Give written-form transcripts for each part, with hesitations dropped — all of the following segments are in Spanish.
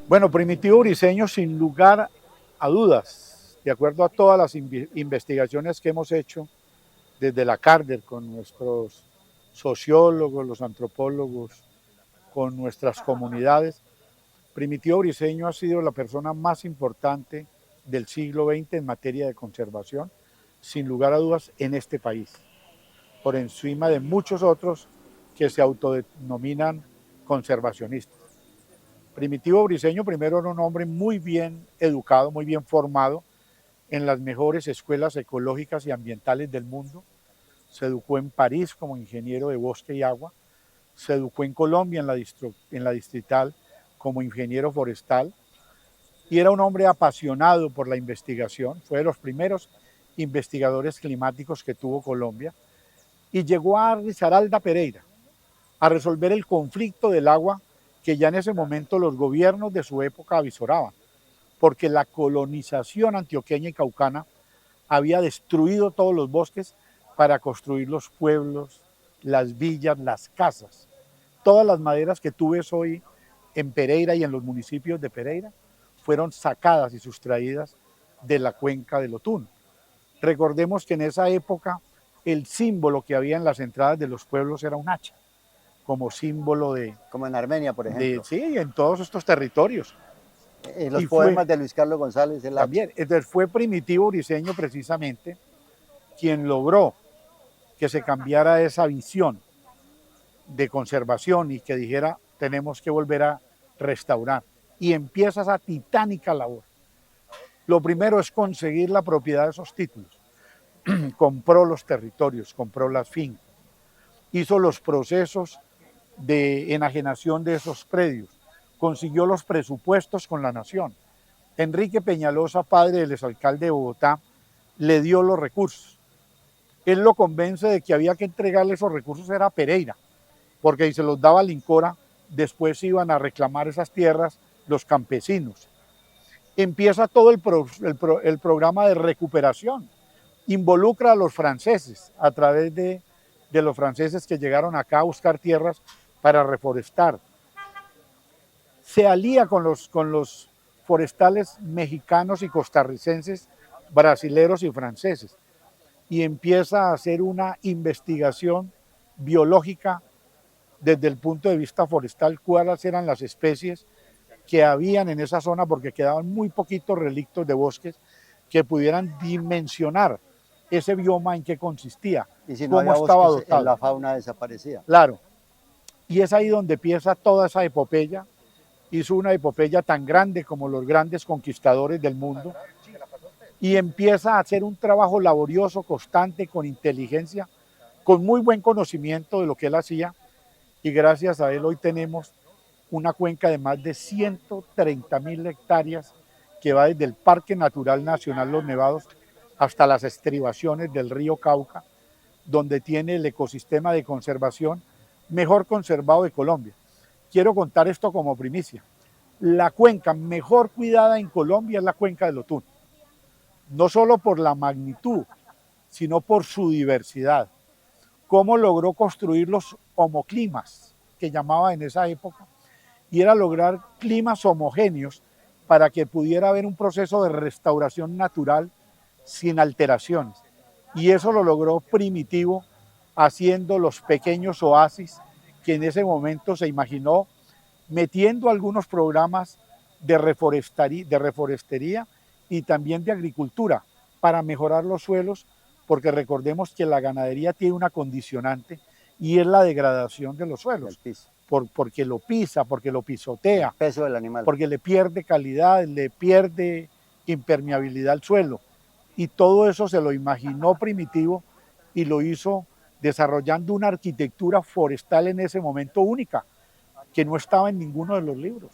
Bueno, Primitivo Briceño, sin lugar a dudas, de acuerdo a todas las investigaciones que hemos hecho desde la Carder con nuestros sociólogos, los antropólogos, con nuestras comunidades, Primitivo Briceño ha sido la persona más importante del siglo XX en materia de conservación, sin lugar a dudas, en este país, por encima de muchos otros que se autodenominan conservacionistas. Primitivo Briceño primero era un hombre muy bien educado, muy bien formado en las mejores escuelas ecológicas y ambientales del mundo. Se educó en París como ingeniero de bosque y agua. Se educó en Colombia en la distrital como ingeniero forestal. Y era un hombre apasionado por la investigación. Fue de los primeros investigadores climáticos que tuvo Colombia. Y llegó a Risaralda Pereira a resolver el conflicto del agua que ya en ese momento los gobiernos de su época avisoraban, porque la colonización antioqueña y caucana había destruido todos los bosques para construir los pueblos, las villas, las casas. Todas las maderas que tú ves hoy en Pereira y en los municipios de Pereira fueron sacadas y sustraídas de la cuenca del Otún. Recordemos que en esa época el símbolo que había en las entradas de los pueblos era un hacha, como símbolo Como en Armenia, por ejemplo. sí, en todos estos territorios. En los Y fue poemas de Luis Carlos González, el hacha. también, entonces fue Primitivo Briceño precisamente quien logró que se cambiara esa visión de conservación y que dijera tenemos que volver a restaurar. Y empieza esa titánica labor. Lo primero es conseguir la propiedad de esos títulos. Compró los territorios, compró las fincas, hizo los procesos de enajenación de esos predios, consiguió los presupuestos con la nación. Enrique Peñalosa, padre del exalcalde de Bogotá, le dio los recursos. Él lo convence de que había que entregarle esos recursos era a Pereira, porque si se los daba a Lincora, después iban a reclamar esas tierras los campesinos. Empieza todo el programa de recuperación, involucra a los franceses a través de los franceses que llegaron acá a buscar tierras para reforestar. Se alía con los forestales mexicanos y costarricenses, brasileros y franceses, y empieza a hacer una investigación biológica desde el punto de vista forestal, cuáles eran las especies que habían en esa zona, porque quedaban muy poquitos relictos de bosques que pudieran dimensionar ese bioma en qué consistía, Y si no cómo había estaba bosques, dotado. la fauna desaparecía. Claro, y es ahí donde empieza toda esa epopeya. Hizo una epopeya tan grande como los grandes conquistadores del mundo y empieza a hacer un trabajo laborioso, constante, con inteligencia, con muy buen conocimiento de lo que él hacía, y gracias a él hoy tenemos una cuenca de más de 130.000 hectáreas que va desde el Parque Natural Nacional Los Nevados hasta las estribaciones del río Cauca, donde tiene el ecosistema de conservación mejor conservado de Colombia. Quiero contar esto como primicia. La cuenca mejor cuidada en Colombia es la cuenca del Otún, no solo por la magnitud, sino por su diversidad. Cómo logró construir los homoclimas, que llamaba en esa época, y era lograr climas homogéneos para que pudiera haber un proceso de restauración natural sin alteraciones. Y eso lo logró Primitivo haciendo los pequeños oasis que en ese momento se imaginó, metiendo algunos programas de reforestería y también de agricultura para mejorar los suelos, porque recordemos que la ganadería tiene una condicionante y es la degradación de los suelos, porque lo pisa, porque lo pisotea, el peso del animal, porque le pierde calidad, le pierde impermeabilidad al suelo. Y todo eso se lo imaginó Primitivo y lo hizo desarrollando una arquitectura forestal en ese momento única, que no estaba en ninguno de los libros.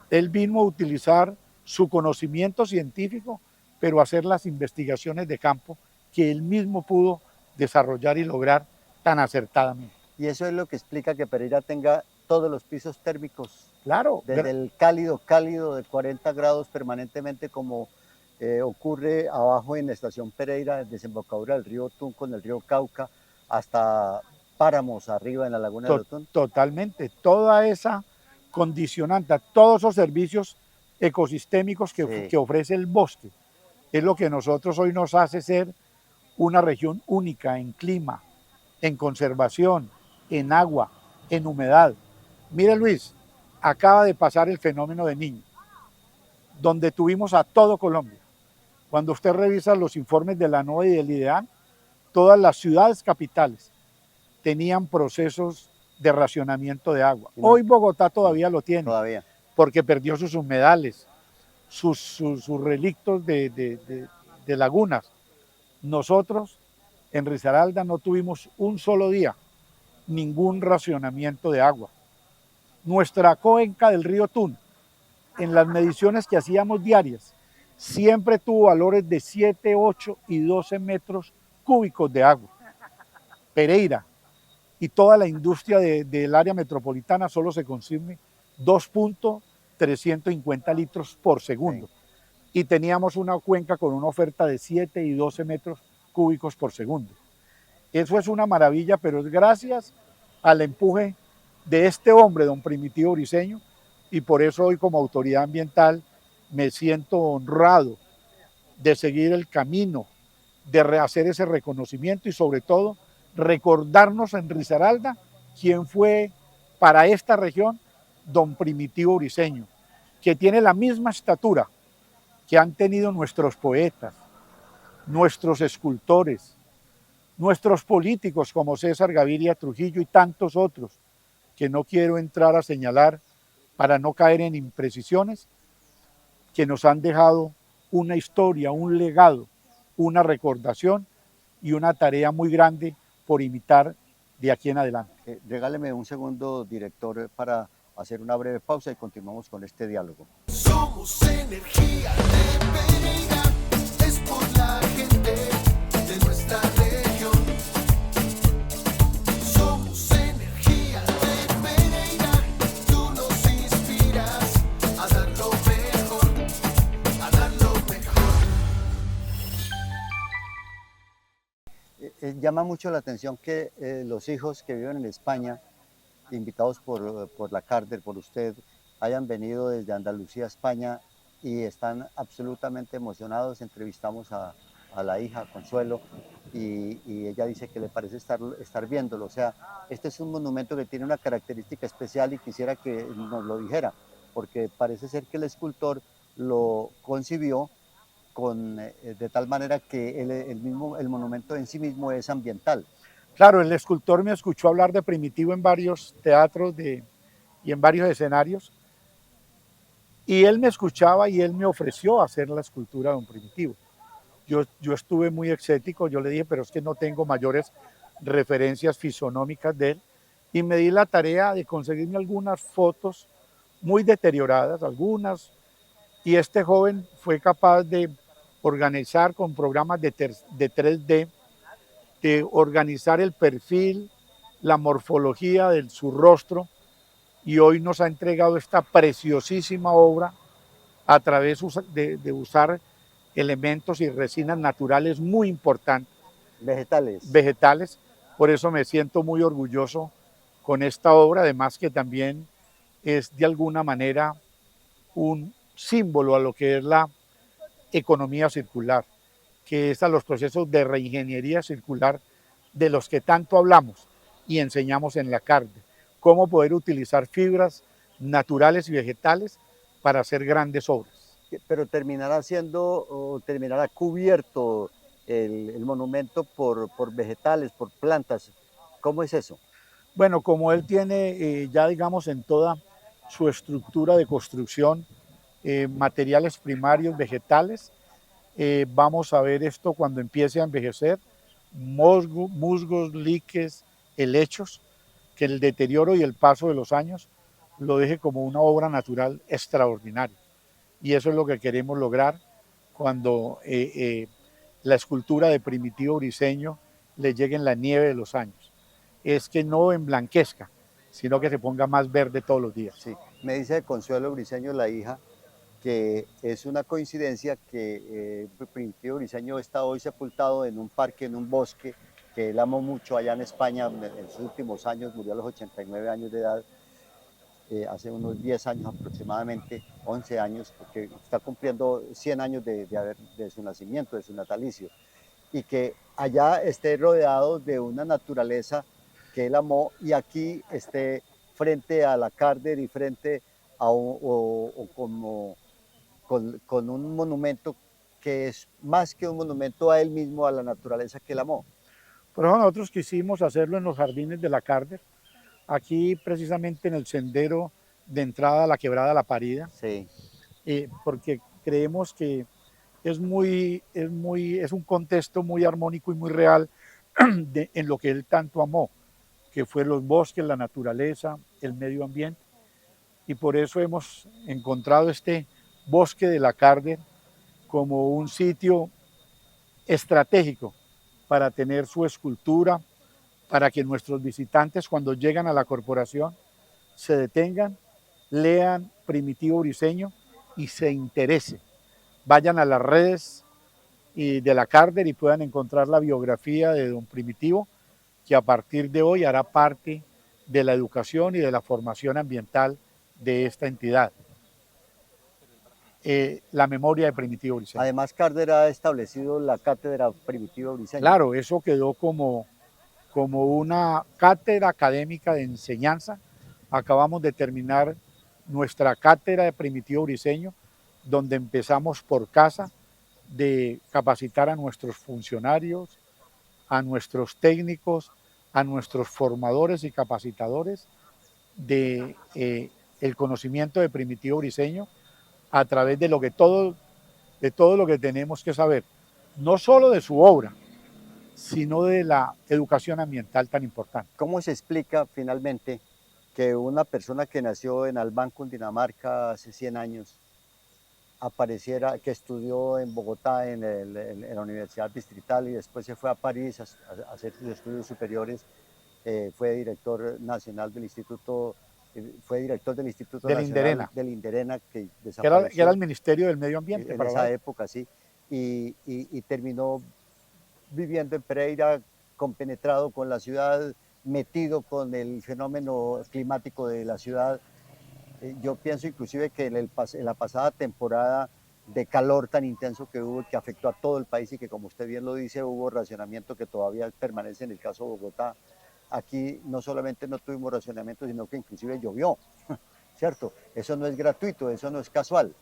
Él vino a utilizar su conocimiento científico, pero a hacer las investigaciones de campo que él mismo pudo desarrollar y lograr tan acertadamente. Y eso es lo que explica que Pereira tenga todos los pisos térmicos. Claro. Desde el cálido de 40 grados permanentemente, como ocurre abajo en la estación Pereira, desembocadura del río Otún con el río Cauca, hasta páramos arriba en la laguna del Otún. Totalmente. Toda esa condicionante, todos esos servicios ecosistémicos Sí. que ofrece el bosque. Es lo que nosotros hoy nos hace ser una región única en clima, en conservación, en agua, en humedad. Mire Luis, acaba de pasar el fenómeno de Niño, donde tuvimos a todo Colombia. Cuando usted revisa los informes de la NOAA y del IDEAN, todas las ciudades capitales tenían procesos de racionamiento de agua. Hoy Bogotá todavía lo tiene, Todavía. porque perdió sus humedales, sus relictos de lagunas. Nosotros en Risaralda no tuvimos un solo día ningún racionamiento de agua. Nuestra cuenca del río Tun, en las mediciones que hacíamos diarias, siempre tuvo valores de 7, 8 y 12 metros cúbicos de agua. Pereira y toda la industria del área metropolitana solo se consume 2.350 litros por segundo. Sí. Y teníamos una cuenca con una oferta de 7 y 12 metros cúbicos por segundo. Eso es una maravilla, pero es gracias al empuje de este hombre, don Primitivo Briceño, y por eso hoy como autoridad ambiental me siento honrado de seguir el camino, de rehacer ese reconocimiento y sobre todo recordarnos en Risaralda quién fue para esta región don Primitivo Briceño, que tiene la misma estatura que han tenido nuestros poetas, nuestros escultores, nuestros políticos como César Gaviria Trujillo y tantos otros, que no quiero entrar a señalar para no caer en imprecisiones, que nos han dejado una historia, un legado, una recordación y una tarea muy grande por imitar de aquí en adelante. Regáleme un segundo, director, para hacer una breve pausa y continuamos con este diálogo. Somos energía de Pereira, es por la gente de nuestra región. Somos energía de Pereira, tú nos inspiras a dar lo mejor, a dar lo mejor. Llama mucho la atención que los hijos que viven en España, invitados por la Carter, por usted, hayan venido desde Andalucía a España y están absolutamente emocionados. Entrevistamos a la hija, Consuelo, y ella dice que le parece estar viéndolo. O sea, este es un monumento que tiene una característica especial y quisiera que nos lo dijera, porque parece ser que el escultor lo concibió de tal manera que el monumento en sí mismo es ambiental. Claro, el escultor me escuchó hablar de Primitivo en varios teatros y en varios escenarios, y él me escuchaba y él me ofreció hacer la escultura de don Primitivo. Yo estuve muy escéptico, yo le dije, pero es que no tengo mayores referencias fisonómicas de él, y me di la tarea de conseguirme algunas fotos muy deterioradas, algunas, y este joven fue capaz de organizar con programas de 3D, de organizar el perfil, la morfología de su rostro, y hoy nos ha entregado esta preciosísima obra a través de usar elementos y resinas naturales muy importantes. Vegetales. Por eso me siento muy orgulloso con esta obra, además que también es de alguna manera un símbolo a lo que es la economía circular, que es a los procesos de reingeniería circular de los que tanto hablamos y enseñamos en la Carder, cómo poder utilizar fibras naturales y vegetales para hacer grandes obras. Pero terminará cubierto el monumento por vegetales, por plantas. ¿Cómo es eso? Bueno, como él tiene ya digamos en toda su estructura de construcción materiales primarios vegetales, vamos a ver esto cuando empiece a envejecer, musgos, liques, helechos, que el deterioro y el paso de los años lo deje como una obra natural extraordinaria. Y eso es lo que queremos lograr cuando la escultura de Primitivo Briceño le llegue en la nieve de los años. Es que no emblanquezca, sino que se ponga más verde todos los días. Sí. Me dice Consuelo Briceño, la hija, que es una coincidencia que Primitivo Briceño está hoy sepultado en un parque, en un bosque, que él amó mucho allá en España en sus últimos años, murió a los 89 años de edad. hace unos 10 años aproximadamente, 11 años, porque está cumpliendo 100 años de su nacimiento, de su natalicio, y que allá esté rodeado de una naturaleza que él amó y aquí esté frente a la Carder y frente a o como con un monumento que es más que un monumento a él mismo, a la naturaleza que él amó. Por eso nosotros quisimos hacerlo en los jardines de la Carder, aquí precisamente en el sendero de entrada a la quebrada La Parida, Sí, porque creemos que es un contexto muy armónico y muy real en lo que él tanto amó, que fue los bosques, la naturaleza, el medio ambiente. Y por eso hemos encontrado este bosque de la Carder como un sitio estratégico para tener su escultura, para que nuestros visitantes cuando llegan a la corporación se detengan, lean Primitivo Briceño y se interesen. Vayan a las redes de la Carder y puedan encontrar la biografía de don Primitivo, que a partir de hoy hará parte de la educación y de la formación ambiental de esta entidad. La memoria de Primitivo Briceño. además Carder ha establecido la cátedra Primitivo Briceño. Claro, eso quedó como una cátedra académica de enseñanza. Acabamos de terminar nuestra cátedra de Primitivo Briceño, donde empezamos por casa de capacitar a nuestros funcionarios, a nuestros técnicos, a nuestros formadores y capacitadores de el conocimiento de Primitivo Briceño a través de de todo lo que tenemos que saber, no solo de su obra, sino de la educación ambiental tan importante. ¿Cómo se explica finalmente que una persona que nació en Albán, Cundinamarca, hace 100 años, apareciera, que estudió en Bogotá en la Universidad Distrital y después se fue a París a hacer sus estudios superiores, fue director nacional del Instituto, fue director del Instituto Del Nacional Inderena. del Inderena, que Que desapareció era el Ministerio del Medio Ambiente. en para esa la- época, sí, y terminó viviendo en Pereira, compenetrado con la ciudad, metido con el fenómeno climático de la ciudad. Yo pienso inclusive que en la pasada temporada de calor tan intenso que hubo, que afectó a todo el país y que, como usted bien lo dice, hubo racionamiento que todavía permanece en el caso de Bogotá. Aquí no solamente no tuvimos racionamiento, sino que inclusive llovió, ¿cierto? Eso no es gratuito, eso no es casual.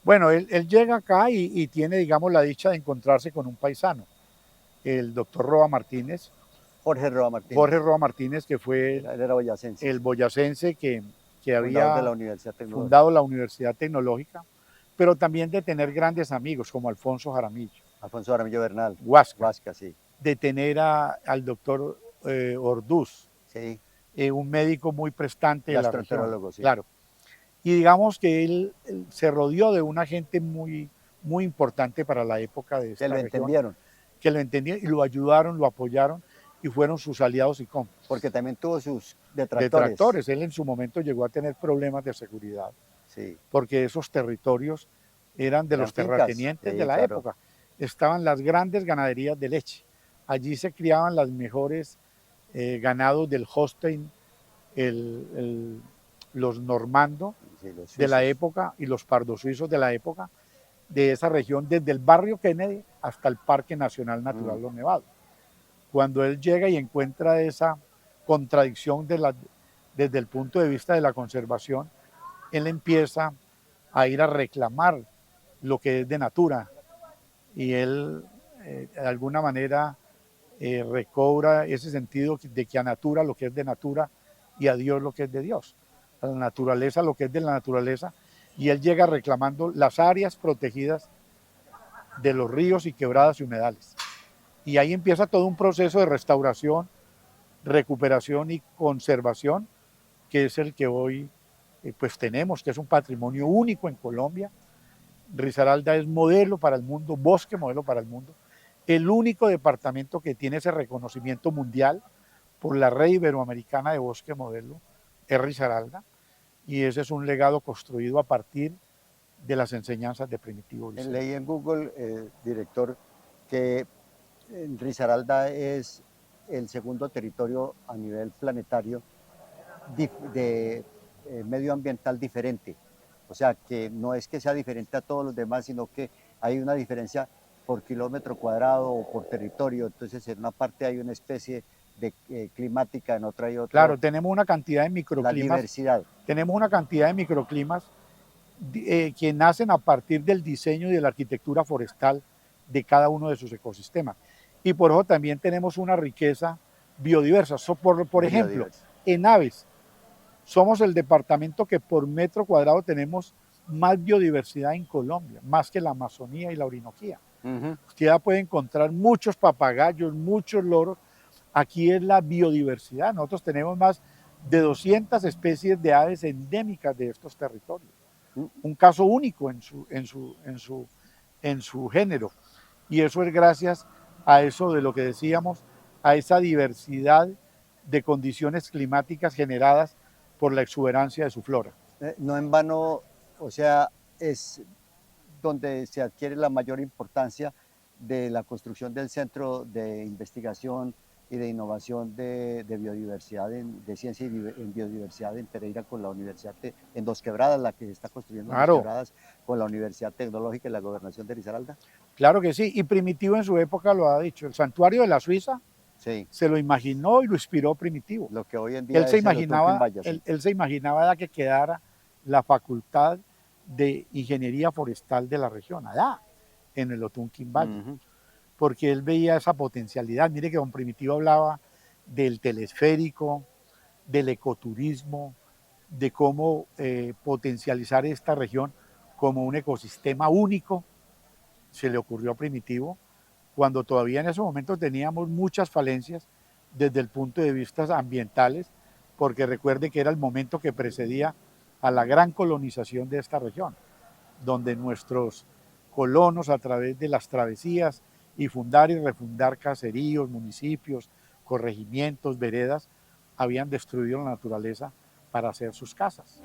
Bueno, él llega acá y tiene, digamos, la dicha de encontrarse con un paisano, el doctor Roa Martínez, Jorge Roa Martínez. Jorge Roa Martínez, que fue Él era boyacense, el boyacense que fundador de había la Universidad Tecnológica. fundado la Universidad Tecnológica, pero también de tener grandes amigos como Alfonso Jaramillo, Alfonso Aramillo Bernal. Huasca, Huasca, sí. de tener al doctor Orduz, Sí, un médico muy prestante de la región. gastroenterólogo, sí. Claro. Y digamos que él se rodeó de una gente muy, muy importante para la época de esta Que lo región, entendieron, que lo entendían y lo ayudaron, lo apoyaron y fueron sus aliados y cómplices. porque también tuvo sus detractores. Detractores. Él en su momento llegó a tener problemas de seguridad, Sí, porque esos territorios eran de Eran los fincas, terratenientes sí, de la claro. época. Estaban las grandes ganaderías de leche. Allí se criaban las mejores ganados del Holstein, los normando sí, los de la suizos. época y los pardos suizos de la época de esa región, desde el barrio Kennedy hasta el Parque Nacional Natural Los Nevados. Cuando él llega y encuentra esa contradicción desde el punto de vista de la conservación, él empieza a ir a reclamar lo que es de natura y él de alguna manera recobra ese sentido de que a natura lo que es de natura y a Dios lo que es de Dios, a la naturaleza lo que es de la naturaleza, y él llega reclamando las áreas protegidas de los ríos y quebradas y humedales. Y ahí empieza todo un proceso de restauración, recuperación y conservación, que es el que hoy pues tenemos, que es un patrimonio único en Colombia. Risaralda es modelo para el mundo, bosque modelo para el mundo, el único departamento que tiene ese reconocimiento mundial por la red iberoamericana de bosque modelo es Risaralda, y ese es un legado construido a partir de las enseñanzas de Primitivo Briceño. Leí en Google, director, que Risaralda es el segundo territorio a nivel planetario medioambiental diferente. O sea, que no es que sea diferente a todos los demás, sino que hay una diferencia por kilómetro cuadrado o por territorio. Entonces, en una parte hay una especie de climática, en otra hay Claro, otro. tenemos una cantidad de La microclimas, diversidad. tenemos una cantidad de microclimas que nacen a partir del diseño y de la arquitectura forestal de cada uno de sus ecosistemas. Y por eso también tenemos una riqueza biodiversa. Por ejemplo, Biodiversa. en aves, somos el departamento que por metro cuadrado tenemos más biodiversidad en Colombia, más que la Amazonía y la Orinoquía. Usted ya puede encontrar muchos papagayos, muchos loros. Aquí es la biodiversidad. Nosotros tenemos más de 200 especies de aves endémicas de estos territorios. Un caso único en su género. Y eso es gracias a eso de lo que decíamos, a esa diversidad de condiciones climáticas generadas por la exuberancia de su flora. No en vano, o sea, es donde se adquiere la mayor importancia de la construcción del Centro de Investigación y de Innovación de Biodiversidad, de Ciencia y en Biodiversidad en Pereira con la Universidad, en Dos Quebradas, la que se está construyendo en Claro. Dos Quebradas con la Universidad Tecnológica y la Gobernación de Risaralda. Claro que sí, y Primitivo en su época lo ha dicho. El santuario de la Suiza Sí, se lo imaginó y lo inspiró Primitivo. lo que hoy en día Él se es el Otunquín imaginaba, Valle, sí. él se imaginaba que quedara la facultad de ingeniería forestal de la región, allá, en el Otunquín Valle, porque él veía esa potencialidad. Mire que don Primitivo hablaba del telesférico, del ecoturismo, de cómo potencializar esta región como un ecosistema único. Se le ocurrió a Primitivo, cuando todavía en ese momento teníamos muchas falencias desde el punto de vista ambientales, porque recuerde que era el momento que precedía a la gran colonización de esta región, donde nuestros colonos a través de las travesías y fundar y refundar caseríos, municipios, corregimientos, veredas, habían destruido la naturaleza para hacer sus casas.